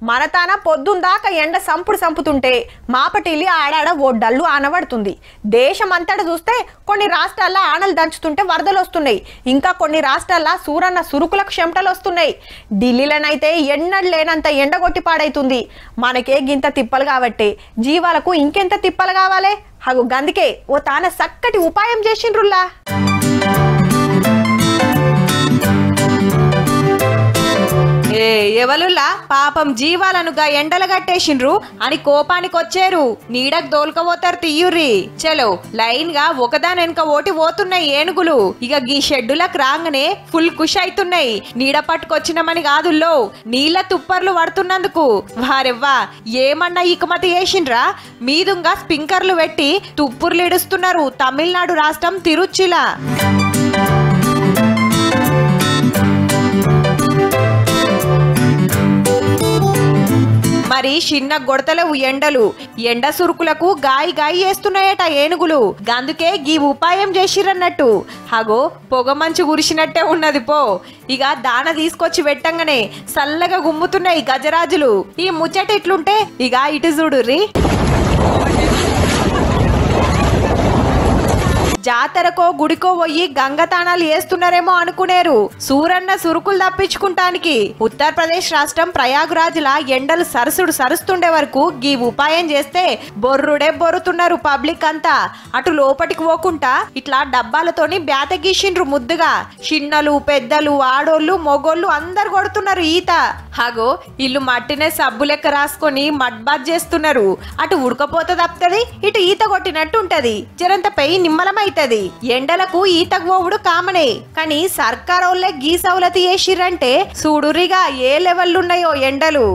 మనతాన పొద్దుందాకా ఎండ సంపుతుంటే మాపటిల్లి ఆడాడ ఓ డల్లు ఆనబడుతుంది. దేశమంతటా చూస్తే కొన్ని రాష్ట్రాల్లో ఆనలు దంచుతుంటే వరదలు వస్తున్నాయి. ఇంకా కొన్ని రాష్ట్రాల్లో సూరన్న సురుకులకు చెమటలు వస్తున్నాయి. ఢిల్లీలోనైతే ఎన్నడూ లేనంత ఎండగొట్టి పాడైతుంది. మనకే గింత తిప్పలు కాబట్టి జీవాలకు ఇంకెంత తిప్పలు కావాలి. గందుకే ఓ తాన చక్కటి ఉపాయం చేసిండ్రుల్లా. ఎవలుల్లా పాపం జీవాలనుగా ఎండలు గట్టేసిండ్రు అని కోపానికి వచ్చారు. నీడకు దోల్కపోతారు తీయుర్రి. చలో లైన్ గా ఒకదాని వెనక ఓటి పోతున్నాయి ఏనుగులు. ఇక గీ షెడ్డులకు రాగానే ఫుల్ కుష్ అవుతున్నాయి. నీడ పట్టుకొచ్చినామని కాదుల్లో నీళ్ల తుప్పర్లు పడుతున్నందుకు. వారెవ్వా ఏమన్నా ఇకమతి చేసిండ్రా? మీదుగా స్పింకర్లు పెట్టి తుప్పుర్లు ఇడుస్తున్నారు తమిళనాడు రాష్ట్రం తిరుచిలా. మరి చిన్న గొడతలవు ఎండలు. ఎండ సురుకులకు గాయి చేస్తున్నాయట ఏనుగులు. గందుకే గీ ఉపాయం చేసిరన్నట్టు. పొగ మంచు కురిసినట్టే ఉన్నది పో. ఇక దాన తీసుకొచ్చి పెట్టంగానే చల్లగా గుమ్ముతున్నాయి గజరాజులు. ఈ ముచ్చట ఇట్లుంటే ఇక ఇటు చూడుర్రి. జాతరకో గుడికో పోయి గంగతానాలు వేస్తున్నారేమో అనుకునేరు. సూరన్న సురుకులు తప్పించుకుంటానికి ఉత్తరప్రదేశ్ రాష్ట్రం ప్రయాగ్రాజ్లా ఎండలు సరుస్తుండే వరకు గీ ఉపాయం చేస్తే బొర్రుడే బొరుతున్నారు పబ్లిక్ అంతా. అటు లోపటికి పోకుండా ఇట్లా డబ్బాలతోని బ్యాత గీసిండ్రు ముద్దుగా. చిన్నలు పెద్దలు ఆడోళ్ళు మొగోళ్ళు అందరు కొడుతున్నారు ఈత. ఇల్లు మట్టినే సబ్బు లెక్క రాసుకొని మడ్బాద్ చేస్తున్నారు. అటు ఉడకపోత తప్పుతుంది, ఇటు ఈత కొట్టినట్టు ఉంటది. జరంత పెయి నిమ్మలమై ఎండలకు ఈతకు పోవుడు కామనే. కానీ సర్కారోళ్ళే గీ సౌలతి చేసిర్రంటే చూడురిగా ఏ లెవెల్లున్నాయో ఎండలు.